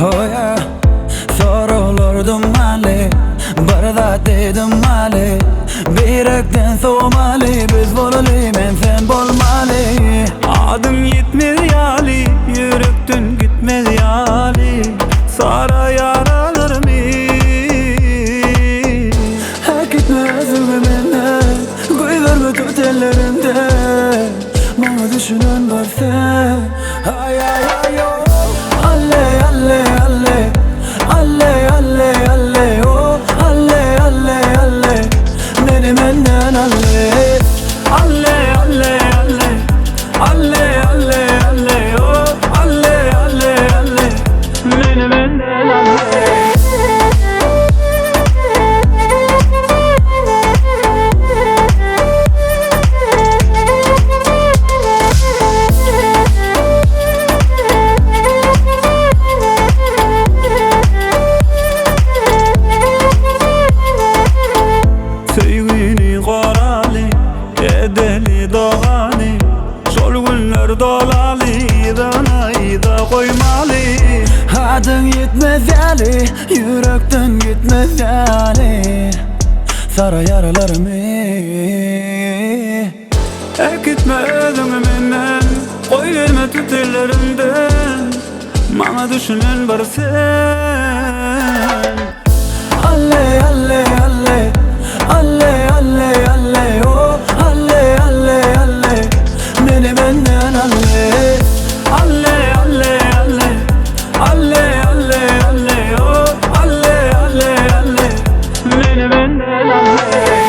Oh yeah. Sorulardım mali, barda dedim mali. Birekten soğumali, biz bolali, men sen bolmali. Adım yetmez yali, yürekten gitmez yali. Sara yaralarımı Hak etme özümü benden, koy verme tut ellerimde. Bana düşünen varsa, ay ay ay oh. Alle alle alle, alle alle alle oh. Alle alle alle, beni benden alle. alle alle alle, alle alle alle oh. Alle alle alle, beni benden alle. Sevgini qorali, edeli doğani. Şol günler dolali, danayda koymali. Adın yetmez yani, yürekten gitmez yani. Sara yaralarımı. Ekitme özünü menden, koy verme tut ellerimden. Bana düşünen var sen. Alle alle alle, alle alle alle oh. Alle alle alle, beni benden alle. Alle alle alle, alle alle alle oh. Alle alle alle, beni benden alle.